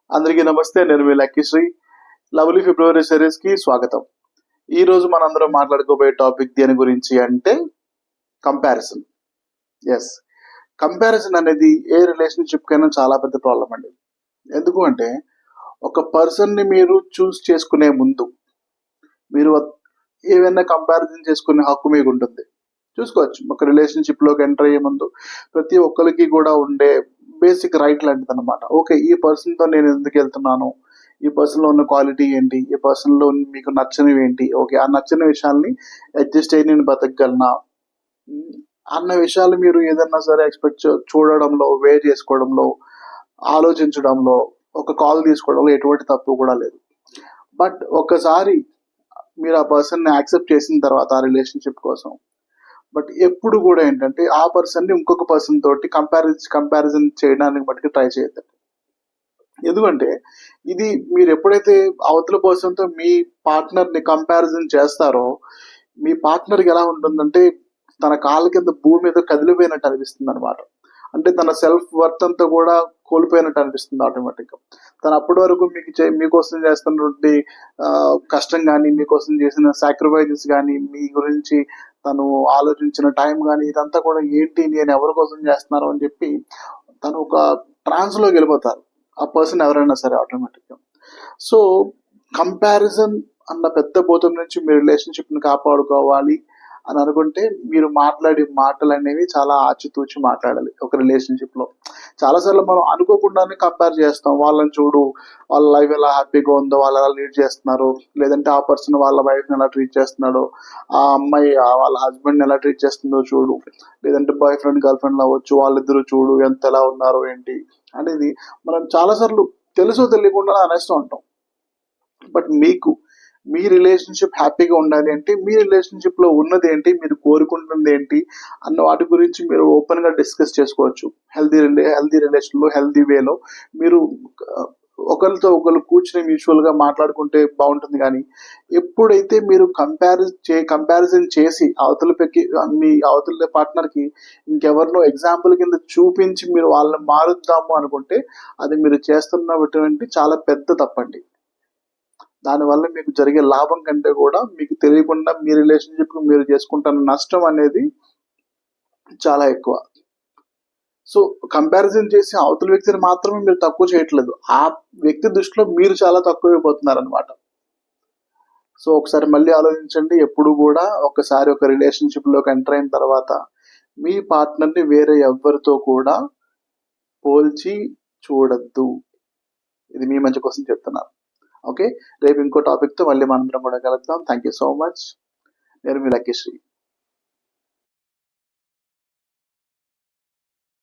అందరికీ నమస్తే. నేను మీ లక్కీశ్రీ. లవ్లీ ఫిబ్రవరి సిరీస్ కి స్వాగతం. ఈ రోజు మనందరం మాట్లాడుకోబోయే టాపిక్ దేని గురించి అంటే కంపారిజన్. ఎస్, కంపారిజన్ అనేది ఏ రిలేషన్షిప్ కైనా చాలా పెద్ద ప్రాబ్లం అండి. ఎందుకు అంటే ఒక పర్సన్ ని మీరు చూస్ చేసుకునే ముందు మీరు ఏవైనా కంపారిజన్ చేసుకునే హక్కు మీకు ఉంటుంది. చూసుకోవచ్చు, ఒక రిలేషన్షిప్ లోకి ఎంటర్ అయ్యే ముందు ప్రతి ఒక్కరికి కూడా ఉండే బేసిక్ రైట్ లాంటిది అనమాట. ఓకే, ఈ పర్సన్ తో నేను ఎందుకు వెళ్తున్నాను, ఈ పర్సన్ లో ఉన్న క్వాలిటీ ఏంటి, ఈ పర్సన్ లో మీకు నచ్చనివి ఏంటి, ఓకే ఆ నచ్చని విషయాల్ని అడ్జస్ట్ అయ్యి నేను బతకగలనా అన్న విషయాలు మీరు ఏదన్నా సరే ఎక్స్పెక్ట్ చూడడంలో, వేర్ చేసుకోవడంలో, ఆలోచించడంలో, ఒక కాల్ తీసుకోవడంలో ఎటువంటి తప్పు కూడా లేదు. బట్ ఒక్కసారి మీరు ఆ పర్సన్ ని యాక్సెప్ట్ చేసిన తర్వాత ఆ రిలేషన్షిప్ కోసం, బట్ ఎప్పుడు కూడా ఏంటంటే ఆ పర్సన్ ని ఇంకొక పర్సన్ తోటి కంపారిజన్ చేయడానికి మటుకు ట్రై చేయొద్దండి. ఎందుకంటే ఇది మీరు ఎప్పుడైతే అవతల పర్సన్ తో మీ పార్ట్నర్ ని కంపారిజన్ చేస్తారో, మీ పార్ట్నర్ కి ఎలా ఉంటుందంటే తన కాళ్ళ కింద భూమి మీద కదిలిపోయినట్టు అనిపిస్తుంది అనమాట. అంటే తన సెల్ఫ్ వర్త్ అంతా కూడా కోల్పోయినట్టు అనిపిస్తుంది ఆటోమేటిక్ గా. తను అప్పటి వరకు మీకోసం చేస్తున్నటువంటి కష్టం కానీ, మీకోసం చేసిన సాక్రిఫైజెస్ కానీ, మీ గురించి తను ఆలోచించిన టైం కానీ, ఇదంతా కూడా ఏంటి, నేను ఎవరి కోసం చేస్తున్నాను అని చెప్పి తను ఒక ట్రాన్స్ లోకి వెళ్ళిపోతారు ఆ పర్సన్ ఎవరైనా సరే ఆటోమేటిక్ గా. సో కంపారిజన్ అన్న పెద్ద భూతం నుంచి మీ రిలేషన్షిప్ ని కాపాడుకోవాలి అని అనుకుంటే మీరు మాట్లాడే మాటలు అనేవి చాలా ఆచితూచి మాట్లాడాలి. ఒక రిలేషన్షిప్ లో చాలాసార్లు మనం అనుకోకుండానే కంపేర్ చేస్తాం. వాళ్ళని చూడు, వాళ్ళ లైఫ్ ఎలా హ్యాపీగా ఉందో, వాళ్ళు ఎలా లీడ్ చేస్తున్నారు, లేదంటే ఆ పర్సన్ వాళ్ళ వైఫ్ ని ఎలా ట్రీట్ చేస్తున్నాడో, ఆ అమ్మాయి వాళ్ళ హస్బెండ్ ఎలా ట్రీట్ చేస్తుందో చూడు, లేదంటే బాయ్ ఫ్రెండ్ గర్ల్ ఫ్రెండ్ అవ్వచ్చు, వాళ్ళిద్దరూ చూడు ఎంత ఎలా ఉన్నారు ఏంటి అనేది మనం చాలాసార్లు తెలుసో తెలియకుండా అనేస్తూ ఉంటాం. బట్ మీకు మీ రిలేషన్షిప్ హ్యాపీగా ఉండాలి అంటే మీ రిలేషన్షిప్ లో ఉన్నది ఏంటి, మీరు కోరుకుంటుంది ఏంటి అన్న వాటి గురించి మీరు ఓపెన్ గా డిస్కస్ చేసుకోవచ్చు. హెల్దీ రిలేషన్ లో, హెల్దీ వేలో మీరు ఒకరితో ఒకరు కూర్చుని మ్యూచువల్ గా మాట్లాడుకుంటే బాగుంటుంది. కానీ ఎప్పుడైతే మీరు కంపారిజన్ చేసి మీ అవతల పార్ట్నర్ కి ఇంకెవరినో ఎగ్జాంపుల్ కింద చూపించి మీరు వాళ్ళని మారుద్దాము అనుకుంటే అది మీరు చేస్తున్నటువంటి చాలా పెద్ద తప్పండి. దానివల్ల మీకు జరిగే లాభం కంటే కూడా మీకు తెలియకుండా మీ రిలేషన్షిప్ కు మీరు చేసుకుంటున్న నష్టం అనేది చాలా ఎక్కువ. సో కంపారిజన్ చేసి అవతల వ్యక్తిని మాత్రమే మీరు తక్కువ చేయట్లేదు, ఆ వ్యక్తి దృష్టిలో మీరు చాలా తక్కువైపోతున్నారు అనమాట. సో ఒకసారి మళ్ళీ ఆలోచించండి. ఎప్పుడు కూడా ఒకసారి ఒక రిలేషన్షిప్ లోకి ఎంటర్ అయిన తర్వాత మీ పార్ట్నర్ ని వేరే ఎవరితో కూడా పోల్చి చూడద్దు. ఇది మీ మంచి కోసం చెప్తున్నాను. ఓకే, రేపు ఇంకో టాపిక్ తో మళ్ళీ మనందరం కూడా కలుద్దాం. Thank you so much. నేను మీ లక్కీశ్రీ.